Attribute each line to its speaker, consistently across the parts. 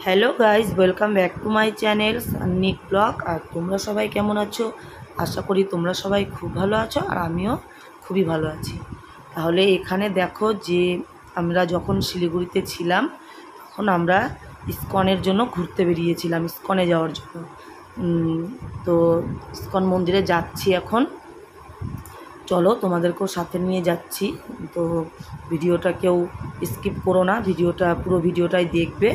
Speaker 1: Hello guys, welcome back to my channel Sannik blog. আর তোমরা সবাই কেমন আছো? আশা করি তোমরা সবাই খুব ভালো আছো, আর আমিও খুবই ভালো আছি। তাহলে এখানে দেখো যে আমরা যখন শিলিগুড়িতে ছিলাম তখন আমরা ইস্কনের জন্য ঘুরতে বেরিয়েছিলাম, ইস্কনে যাওয়ার জন্য। তো ইস্কন মন্দিরে যাচ্ছি এখন। চলো তোমাদেরকেও সাথে নিয়ে যাচ্ছি। তো ভিডিওটা কেউ স্কিপ করো না, পুরো ভিডিওটাই দেখবে।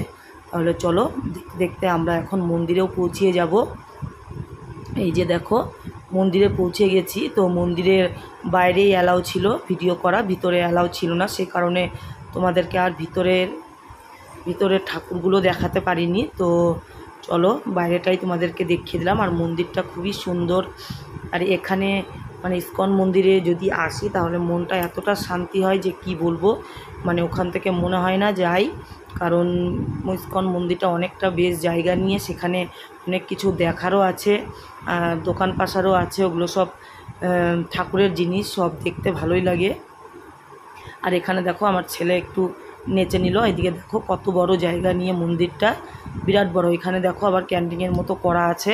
Speaker 1: তাহলে চলো দেখতে দেখতে আমরা এখন মন্দিরেও পৌঁছিয়ে যাব। এই যে দেখো মন্দিরে পৌঁছে গেছি। তো মন্দিরের বাইরেই অ্যালাউ ছিল ভিডিও করা, ভিতরে অ্যালাউ ছিল না। সে কারণে তোমাদেরকে আর ভিতরের ঠাকুরগুলো দেখাতে পারিনি। তো চলো বাইরেটাই তোমাদেরকে দেখিয়ে দিলাম। আর মন্দিরটা খুবই সুন্দর। আর এখানে মানে ইস্কন মন্দিরে যদি আসি তাহলে মনটা এতটা শান্তি হয় যে কি বলবো। মানে ওখান থেকে মনে হয় না যাই, কারণ ইস্কন মন্দিরটা অনেকটা বেশ জায়গা নিয়ে, সেখানে অনেক কিছু দেখারও আছে, দোকান পাশারও আছে। ওগুলো সব ঠাকুরের জিনিস, সব দেখতে ভালোই লাগে। আর এখানে দেখো আমার ছেলে একটু নেচে নিল। এদিকে দেখো কত বড় জায়গা নিয়ে মন্দিরটা, বিরাট বড়। এখানে দেখো আবার ক্যান্টিনের মতো করা আছে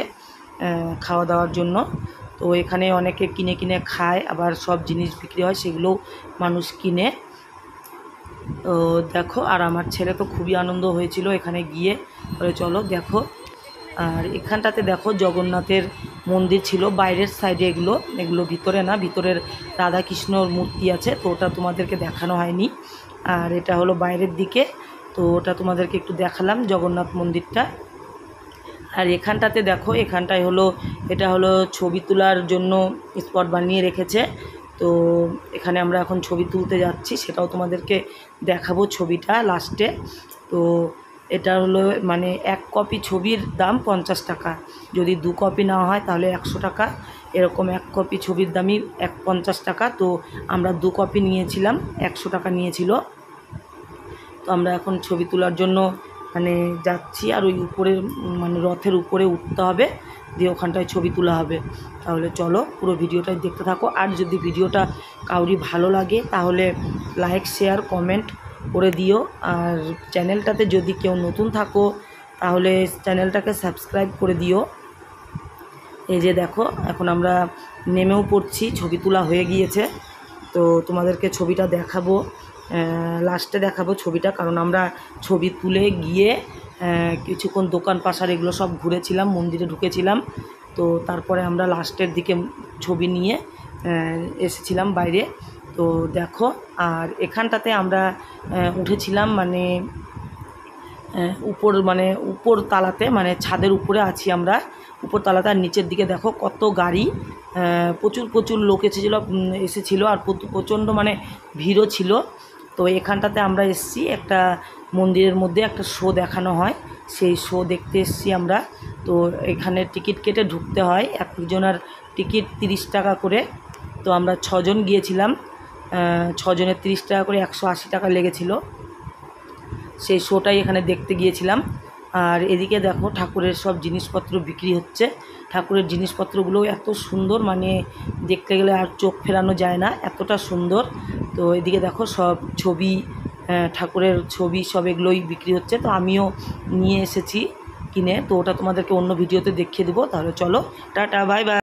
Speaker 1: খাওয়া দাওয়ার জন্য। তো এখানে অনেকে কিনে কিনে খায়, আবার সব জিনিস বিক্রি হয়, সেগুলোও মানুষ কিনে। তো দেখো, আর আমার ছেলে তো খুবই আনন্দ হয়েছিল এখানে গিয়ে। বলে চলো দেখো। আর এখানটাতে দেখো জগন্নাথের মন্দির ছিল বাইরের সাইডে, এগুলো ভিতরে না, ভিতরের রাধাকৃষ্ণর মূর্তি আছে। তো ওটা তোমাদেরকে দেখানো হয়নি। আর এটা হলো বাইরের দিকে, তো ওটা তোমাদেরকে একটু দেখালাম জগন্নাথ মন্দিরটা। আর এখানটাতে দেখো, এটা হলো ছবি তোলার জন্য স্পট বানিয়ে রেখেছে। তো এখানে আমরা এখন ছবি তুলতে যাচ্ছি, সেটাও তোমাদেরকে দেখাবো ছবিটা লাস্টে। তো এটা হলো মানে এক কপি ছবির দাম 50 টাকা, যদি 2 কপি নেওয়া হয় তাহলে 100 টাকা। এরকম এক কপি ছবির দামই 50 টাকা। তো আমরা 2 কপি নিয়েছিলাম, 100 টাকা নিয়েছিল। তো আমরা এখন ছবি তোলার জন্য মানে যাচ্ছি। আর ওই উপরের মানে রথের উপরে উঠতে হবে, দিয়ে ওখানটায় ছবি তোলা হবে। তাহলে চলো পুরো ভিডিওটাই দেখতে থাকো। আর যদি ভিডিওটা কাউরি ভালো লাগে তাহলে লাইক, শেয়ার, কমেন্ট করে দিও। আর চ্যানেলটাতে যদি কেউ নতুন থাকো তাহলে চ্যানেলটাকে সাবস্ক্রাইব করে দিও। এই যে দেখো এখন আমরা নেমেও পড়ছি, ছবি তোলা হয়ে গিয়েছে। তো তোমাদেরকে ছবিটা দেখাবো, লাস্টে দেখাবো ছবিটা, কারণ আমরা ছবি তুলে গিয়ে কিছুক্ষণ দোকান পাশার এগুলো সব ঘুরেছিলাম, মন্দিরে ঢুকেছিলাম। তো তারপরে আমরা লাস্টের দিকে ছবি নিয়ে এসেছিলাম বাইরে। তো দেখো, আর এখানটাতে আমরা উঠেছিলাম মানে উপর তালাতে, মানে ছাদের উপরে আছি আমরা, উপর তালাতে। আর নিচের দিকে দেখো কত গাড়ি, প্রচুর লোক এসেছিলো, আর প্রচণ্ড মানে ভিড়ও ছিল। তো এখানটাতে আমরা এসেছি, একটা মন্দিরের মধ্যে একটা শো দেখানো হয়, সেই শো দেখতে এসেছি আমরা। তো এখানে টিকিট কেটে ঢুকতে হয়, একজনের টিকিট 30 টাকা করে। তো আমরা 6 জন গিয়েছিলাম, 6 জনের 30 টাকা করে, 180 টাকা লেগেছিলো। সেই শোটাই এখানে দেখতে গিয়েছিলাম। আর এদিকে দেখো ঠাকুরের সব জিনিসপত্র বিক্রি হচ্ছে। ঠাকুরের জিনিসপত্রগুলো এত সুন্দর, মানে দেখতে গেলে আর চোখ ফেরানো যায় না, এতটা সুন্দর। তো এদিকে দেখো সব ছবি, ঠাকুরের ছবি সব এগুলোই বিক্রি হচ্ছে। তো আমিও নিয়ে এসেছি কিনে, তো ওটা তোমাদেরকে অন্য ভিডিওতে দেখিয়ে দেবো। তাহলে চলো, টাটা, বাই বাই।